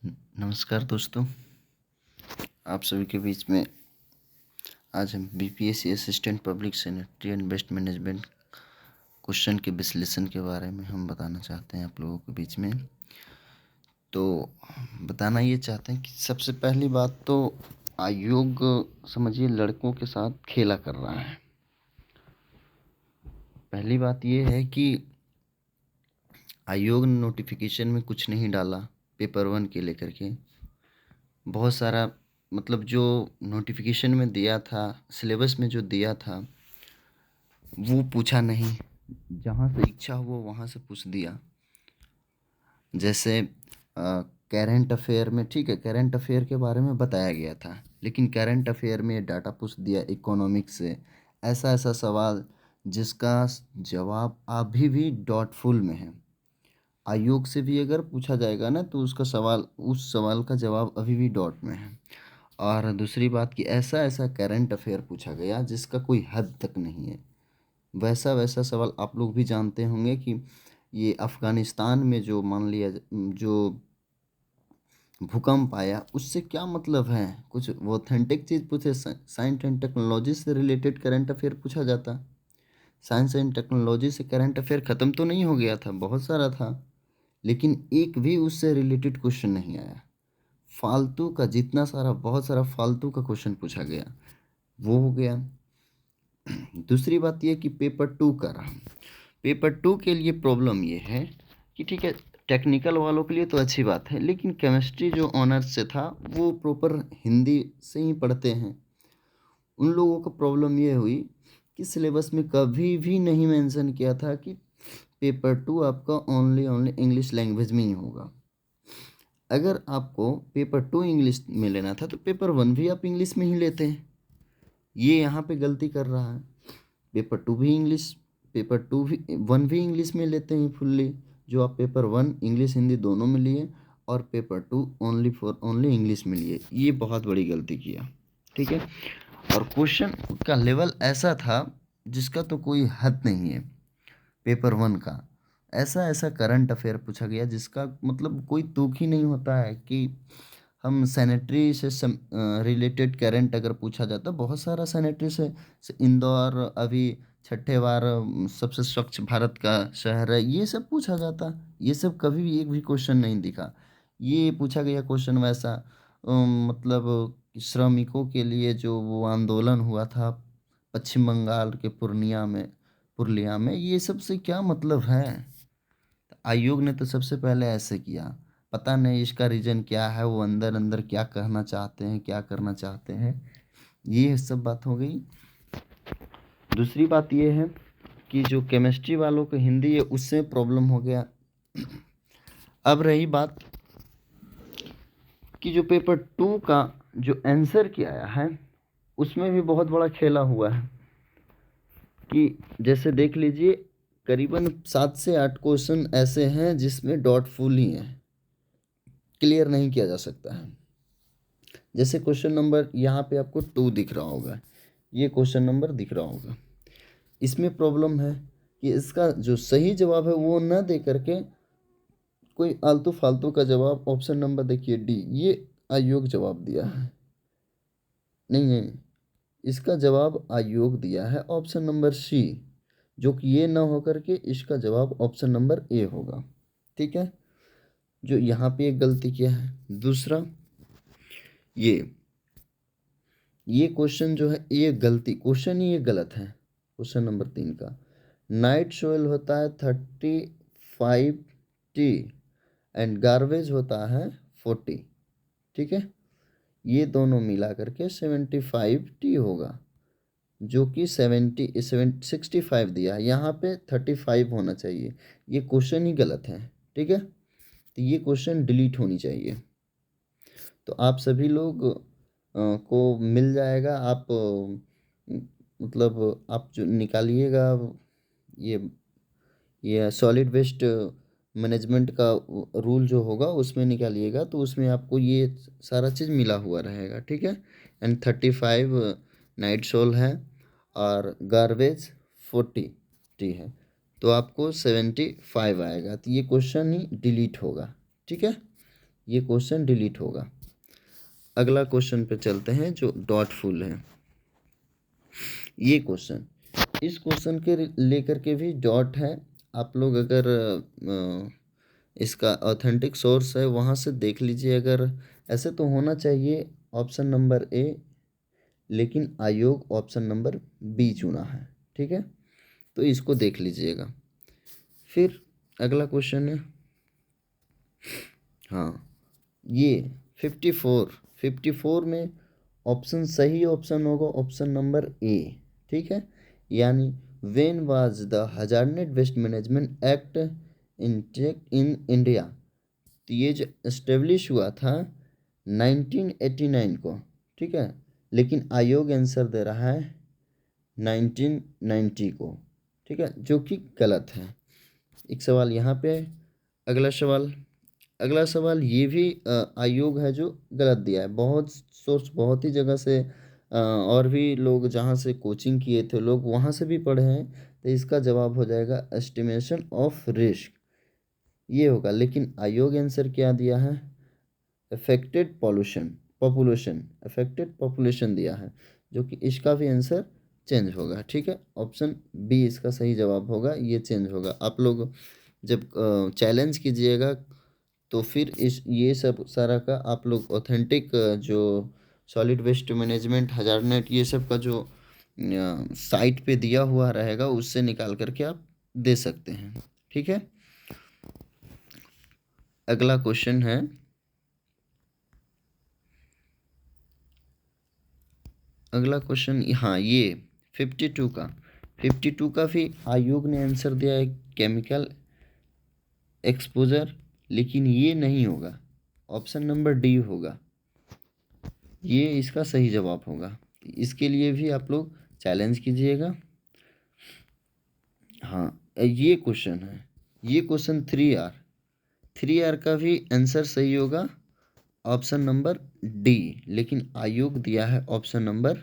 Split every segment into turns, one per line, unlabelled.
नमस्कार दोस्तों, आप सभी के बीच में आज हम BPSC assistant public secretary and best management question के विश्लेषण के बारे में हम बताना चाहते हैं आप लोगों के बीच में। तो बताना ये चाहते हैं कि सबसे पहली बात तो आयोग समझिए लड़कों के साथ खेला कर रहा है। पहली बात ये है कि आयोग ने नोटिफिकेशन में कुछ नहीं डाला पेपर 1 के लेकर के। बहुत सारा मतलब जो नोटिफिकेशन में दिया था, सिलेबस में जो दिया था वो पूछा नहीं, जहाँ से इच्छा हुआ वहाँ से पूछ दिया। जैसे करेंट अफेयर में, ठीक है, करेंट अफेयर के बारे में बताया गया था, लेकिन करेंट अफेयर में डाटा पूछ दिया इकोनॉमिक्स से, ऐसा ऐसा सवाल जिसका जवाब अभी भी डॉटफुल में है। आयोग से भी अगर पूछा जाएगा ना तो उसका सवाल, उस सवाल का जवाब अभी भी डॉट में है। और दूसरी बात कि ऐसा ऐसा करंट अफेयर पूछा गया जिसका कोई हद तक नहीं है। वैसा वैसा सवाल आप लोग भी जानते होंगे कि ये अफ़गानिस्तान में जो मान लिया जो भूकंप आया उससे क्या मतलब है, कुछ वो ऑथेंटिक चीज़ पूछे, साइंस एंड टेक्नोलॉजी से रिलेटेड करंट अफेयर पूछा जाता। साइंस एंड टेक्नोलॉजी से करंट अफेयर ख़त्म तो नहीं हो गया था, बहुत सारा था, लेकिन एक भी उससे रिलेटेड क्वेश्चन नहीं आया। फालतू का जितना सारा, बहुत सारा फालतू का क्वेश्चन पूछा गया, वो हो गया। दूसरी बात ये कि पेपर 2 के लिए प्रॉब्लम ये है कि ठीक है, टेक्निकल वालों के लिए तो अच्छी बात है, लेकिन केमिस्ट्री जो ऑनर्स से था वो प्रॉपर हिंदी से ही पढ़ते हैं। उन लोगों को प्रॉब्लम ये हुई कि सिलेबस में कभी भी नहीं मेंशन किया था कि पेपर 2 आपका ओनली इंग्लिश लैंग्वेज में ही होगा। अगर आपको पेपर 2 इंग्लिश में लेना था तो पेपर 1 भी आप इंग्लिश में ही लेते हैं। ये यहाँ पे गलती कर रहा है। पेपर 2 भी इंग्लिश, पेपर 2 भी 1 भी इंग्लिश में लेते हैं फुल्ली, जो आप पेपर 1 इंग्लिश हिंदी दोनों में लिए और पेपर 2 ओनली इंग्लिश में लिए। ये बहुत बड़ी गलती किया, ठीक है। और क्वेश्चन का लेवल ऐसा था जिसका तो कोई हद नहीं है। पेपर 1 का ऐसा ऐसा करंट अफेयर पूछा गया जिसका मतलब कोई तुक ही नहीं होता है कि हम सैनिटरी से रिलेटेड करंट अगर पूछा जाता, बहुत सारा सैनिटरी से इंदौर अभी छठे बार सबसे स्वच्छ भारत का शहर है, ये सब पूछा जाता। ये सब कभी भी एक भी क्वेश्चन नहीं दिखा। ये पूछा गया क्वेश्चन वैसा मतलब श्रमिकों के लिए जो वो आंदोलन हुआ था पश्चिम बंगाल के पुरलिया में, ये सब से क्या मतलब है। आयोग ने तो सबसे पहले ऐसे किया, पता नहीं इसका रीजन क्या है, वो अंदर अंदर क्या कहना चाहते हैं, क्या करना चाहते हैं। ये सब बात हो गई। दूसरी बात ये है कि जो केमिस्ट्री वालों को हिंदी है उससे प्रॉब्लम हो गया। अब रही बात कि जो पेपर 2 का जो आंसर किया आया है उसमें भी बहुत बड़ा खेला हुआ है कि जैसे देख लीजिए, करीबन 7 से 8 क्वेश्चन ऐसे हैं जिसमें डॉटफुल ही हैं, क्लियर नहीं किया जा सकता है। जैसे क्वेश्चन नंबर यहाँ पे आपको 2 दिख रहा होगा, ये क्वेश्चन नंबर दिख रहा होगा, इसमें प्रॉब्लम है कि इसका जो सही जवाब है वो न दे करके कोई आलतू फालतू का जवाब, ऑप्शन नंबर देखिए डी, ये आयोग जवाब दिया है। नहीं नहीं, इसका जवाब आयोग दिया है ऑप्शन नंबर सी, जो कि ये ना होकर के इसका जवाब ऑप्शन नंबर ए होगा, ठीक है। जो यहाँ पे एक गलती किया है। दूसरा ये क्वेश्चन जो है, ये गलती क्वेश्चन ही ये गलत है। क्वेश्चन नंबर 3 का नाइट सोयल होता है 35T एंड गार्बेज होता है 40, ठीक है। ये दोनों मिला करके 75T होगा, जो कि 65 दिया है, यहाँ पे 35 होना चाहिए। ये क्वेश्चन ही गलत है, ठीक है। तो ये क्वेश्चन डिलीट होनी चाहिए। तो आप सभी लोग को मिल जाएगा। आप मतलब आप जो निकालिएगा ये ये सॉलिड वेस्ट मैनेजमेंट का रूल जो होगा उसमें निकालिएगा, तो उसमें आपको ये सारा चीज़ मिला हुआ रहेगा, ठीक है। एंड 35 नाइट सोल है और गार्बेज 40T है, तो आपको 75 आएगा। तो ये क्वेश्चन ही डिलीट होगा, ठीक है। ये क्वेश्चन डिलीट होगा। अगला क्वेश्चन पे चलते हैं जो डॉटफुल है। ये क्वेश्चन, इस क्वेश्चन के लेकर के भी डॉट है। आप लोग अगर इसका ऑथेंटिक सोर्स है वहाँ से देख लीजिए। अगर ऐसे तो होना चाहिए ऑप्शन नंबर ए, लेकिन आयोग ऑप्शन नंबर बी चुना है, ठीक है, तो इसको देख लीजिएगा। फिर अगला क्वेश्चन है, हाँ, ये 54 में ऑप्शन सही ऑप्शन होगा ऑप्शन नंबर ए, ठीक है। यानी when was the hazardous waste management act in India, तो ये जो एस्टेब्लिश हुआ था 1989 को, ठीक है, लेकिन आयोग आंसर दे रहा है 1990 को, ठीक है, जो कि गलत है। एक सवाल यहाँ पे है। अगला सवाल ये भी आयोग है जो गलत दिया है। बहुत सोर्स, बहुत ही जगह से और भी लोग जहाँ से कोचिंग किए थे लोग वहाँ से भी पढ़े हैं, तो इसका जवाब हो जाएगा एस्टिमेशन ऑफ रिस्क, ये होगा। लेकिन आयोग आंसर क्या दिया है, अफेक्टेड पॉपुलेशन दिया है, जो कि इसका भी आंसर चेंज होगा, ठीक है। ऑप्शन बी इसका सही जवाब होगा, ये चेंज होगा। आप लोग जब चैलेंज कीजिएगा तो फिर इस ये सब सारा का आप लोग ऑथेंटिक जो सॉलिड वेस्ट मैनेजमेंट हजारनेट ये सब का जो साइट पे दिया हुआ रहेगा उससे निकाल करके आप दे सकते हैं, ठीक है। अगला क्वेश्चन है, हाँ, ये 52 का भी आयोग ने आंसर दिया है केमिकल एक्सपोजर, लेकिन ये नहीं होगा, ऑप्शन नंबर डी होगा, ये इसका सही जवाब होगा। इसके लिए भी आप लोग चैलेंज कीजिएगा। हाँ, ये क्वेश्चन है, ये क्वेश्चन 3R का भी आंसर सही होगा ऑप्शन नंबर डी, लेकिन आयोग दिया है ऑप्शन नंबर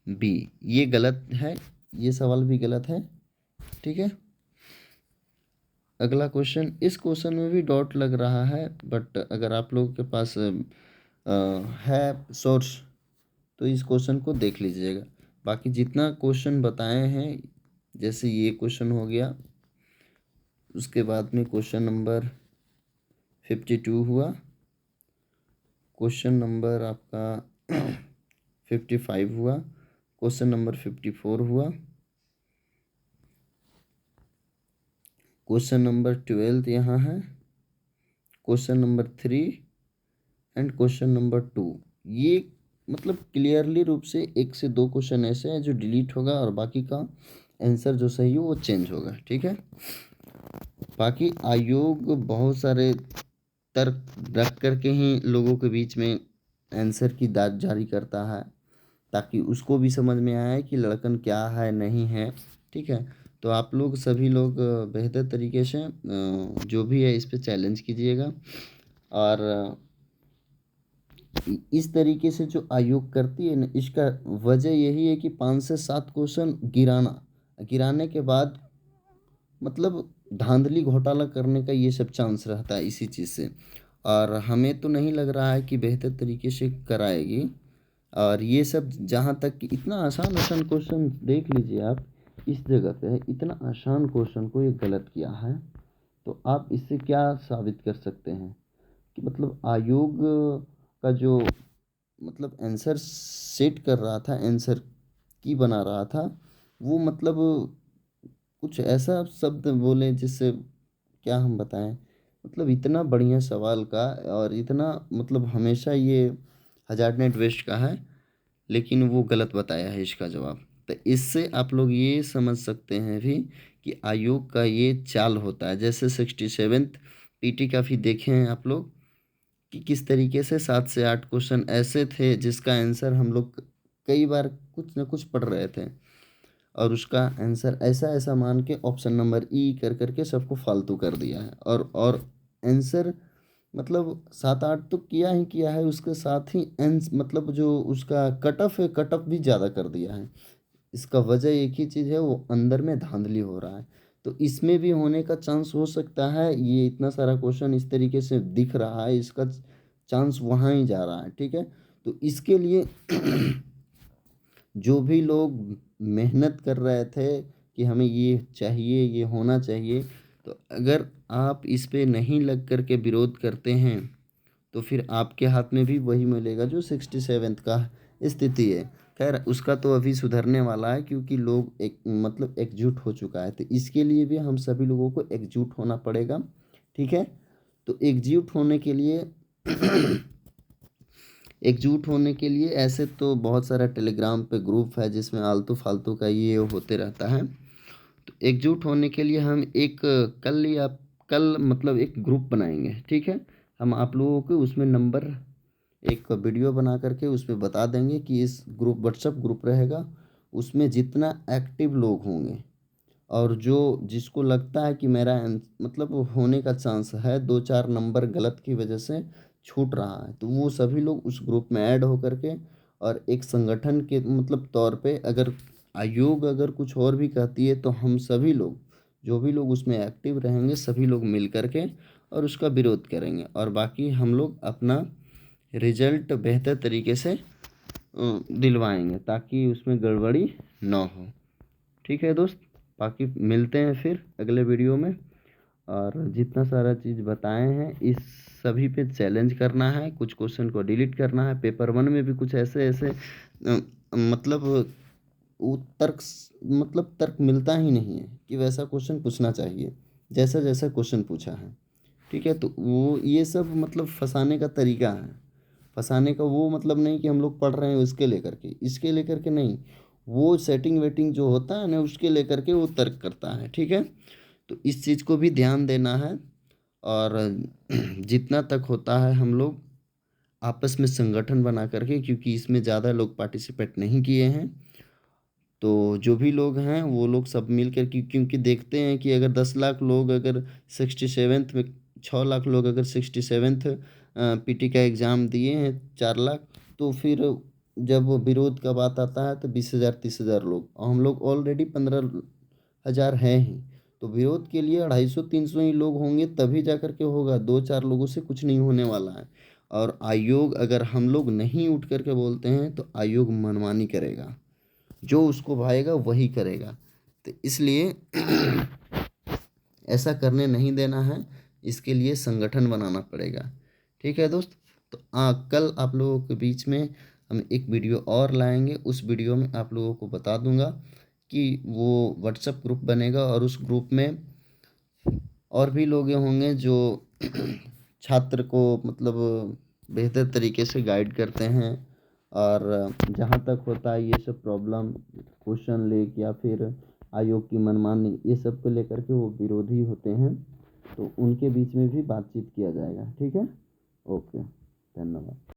बी, ये गलत है, ये सवाल भी गलत है, ठीक है। अगला क्वेश्चन, इस क्वेश्चन में भी डॉट लग रहा है, बट अगर आप लोगों के पास है सोर्स तो इस क्वेश्चन को देख लीजिएगा। बाकी जितना क्वेश्चन बताए हैं, जैसे ये क्वेश्चन हो गया, उसके बाद में क्वेश्चन नंबर 52 हुआ, क्वेश्चन नंबर आपका 55 हुआ, क्वेश्चन नंबर 54 हुआ, क्वेश्चन नंबर 12 यहाँ है, question number 3 and question number 2। ये मतलब क्लियरली रूप से 1 से 2 क्वेश्चन ऐसे हैं जो डिलीट होगा और बाकी का आंसर जो सही हो वो चेंज होगा, ठीक है। बाकी आयोग बहुत सारे तर्क रख करके ही लोगों के बीच में आंसर की दाद जारी करता है, ताकि उसको भी समझ में आए कि लड़कन क्या है नहीं है, ठीक है। तो आप लोग सभी लोग बेहतर तरीके से जो भी है इस पे चैलेंज कीजिएगा। और इस तरीके से जो आयोग करती है ना, इसका वजह यही है कि 5 से 7 क्वेश्चन गिराने के बाद मतलब धांधली घोटाला करने का ये सब चांस रहता है इसी चीज़ से। और हमें तो नहीं लग रहा है कि बेहतर तरीके से कराएगी। और ये सब जहाँ तक कि इतना आसान आसान क्वेश्चन देख लीजिए आप, इस जगह पे है, इतना आसान क्वेश्चन को ये गलत किया है, तो आप इससे क्या साबित कर सकते हैं कि मतलब आयोग का जो मतलब आंसर सेट कर रहा था, आंसर की बना रहा था, वो मतलब कुछ ऐसा शब्द बोले जिससे क्या हम बताएं, मतलब इतना बढ़िया सवाल का और इतना मतलब हमेशा ये हजारनेट वेस्ट का है, लेकिन वो गलत बताया है इसका जवाब। तो इससे आप लोग ये समझ सकते हैं भी कि आयोग का ये चाल होता है। जैसे 67th पीटी का भी देखे हैं आप लोग कि किस तरीके से 7 से 8 क्वेश्चन ऐसे थे जिसका आंसर हम लोग कई बार कुछ ना कुछ पढ़ रहे थे और उसका आंसर ऐसा ऐसा मान के ऑप्शन नंबर ई कर करके सबको फालतू कर दिया है। और आंसर मतलब 7 8 तो किया ही किया है, उसके साथ ही मतलब जो उसका कट ऑफ है, कट ऑफ भी ज़्यादा कर दिया है। इसका वजह एक ही चीज़ है, वो अंदर में धांधली हो रहा है। तो इसमें भी होने का चांस हो सकता है। ये इतना सारा क्वेश्चन इस तरीके से दिख रहा है, इसका चांस वहाँ ही जा रहा है, ठीक है। तो इसके लिए जो भी लोग मेहनत कर रहे थे कि हमें ये चाहिए, ये होना चाहिए, तो अगर आप इस पे नहीं लग कर के विरोध करते हैं तो फिर आपके हाथ में भी वही मिलेगा जो 67th का स्थिति है। खैर उसका तो अभी सुधरने वाला है, क्योंकि लोग एक मतलब एकजुट हो चुका है। तो इसके लिए भी हम सभी लोगों को एकजुट होना पड़ेगा, ठीक है। तो एकजुट होने के लिए एकजुट होने के लिए ऐसे तो बहुत सारा टेलीग्राम पे ग्रुप है जिसमें आलतू फालतू का ये होते रहता है। तो एकजुट होने के लिए हम एक कल मतलब एक ग्रुप बनाएंगे, ठीक है। हम आप लोगों को उसमें नंबर एक वीडियो बना करके उस पे बता देंगे कि इस ग्रुप व्हाट्सएप ग्रुप रहेगा, उसमें जितना एक्टिव लोग होंगे और जो जिसको लगता है कि मेरा मतलब होने का चांस है, 2-4 नंबर गलत की वजह से छूट रहा है, तो वो सभी लोग उस ग्रुप में ऐड होकर के और एक संगठन के मतलब तौर पे अगर आयोग अगर कुछ और भी कहती है तो हम सभी लोग जो भी लोग उसमें एक्टिव रहेंगे सभी लोग मिल करके और उसका विरोध करेंगे, और बाकी हम लोग अपना रिजल्ट बेहतर तरीके से दिलवाएंगे ताकि उसमें गड़बड़ी ना हो, ठीक है दोस्त। बाकी मिलते हैं फिर अगले वीडियो में। और जितना सारा चीज़ बताए हैं इस सभी पे चैलेंज करना है, कुछ क्वेश्चन को डिलीट करना है। पेपर 1 में भी कुछ ऐसे ऐसे मतलब वो मतलब तर्क मिलता ही नहीं है कि वैसा क्वेश्चन पूछना चाहिए जैसा जैसा क्वेश्चन पूछा है, ठीक है। तो वो ये सब मतलब फंसाने का तरीका है। फंसाने का वो मतलब नहीं कि हम लोग पढ़ रहे हैं उसके लेकर के, इसके लेकर के नहीं, वो सेटिंग वेटिंग जो होता है ना उसके लेकर के वो तर्क करता है, ठीक है। तो इस चीज़ को भी ध्यान देना है। और जितना तक होता है हम लोग आपस में संगठन बना करके, क्योंकि इसमें ज़्यादा लोग पार्टिसिपेट नहीं किए हैं, तो जो भी लोग हैं वो लोग सब मिल कर क्योंकि देखते हैं कि अगर 10 लाख लोग अगर 67th में 6 लाख लोग अगर 67th पीटी का एग्ज़ाम दिए हैं, 4 लाख, तो फिर जब वो विरोध का बात आता है तो 20,000 30,000 लोग, और हम लोग ऑलरेडी 15,000 हैं ही। तो विरोध के लिए 250-300 ही लोग होंगे तभी जा कर के होगा, 2-4 लोगों से कुछ नहीं होने वाला है। और आयोग अगर हम लोग नहीं उठ कर के बोलते हैं तो आयोग मनमानी करेगा, जो उसको भाएगा वही करेगा। तो इसलिए ऐसा करने नहीं देना है, इसके लिए संगठन बनाना पड़ेगा, ठीक है दोस्त। तो कल आप लोगों के बीच में हम एक वीडियो और लाएंगे, उस वीडियो में आप लोगों को बता दूंगा कि वो व्हाट्सएप ग्रुप बनेगा और उस ग्रुप में और भी लोग होंगे जो छात्र को मतलब बेहतर तरीके से गाइड करते हैं। और जहाँ तक होता है ये सब प्रॉब्लम क्वेश्चन लीक या फिर आयोग की मनमानी, ये सब को लेकर के वो विरोधी होते हैं, तो उनके बीच में भी बातचीत किया जाएगा, ठीक है। ओके, धन्यवाद।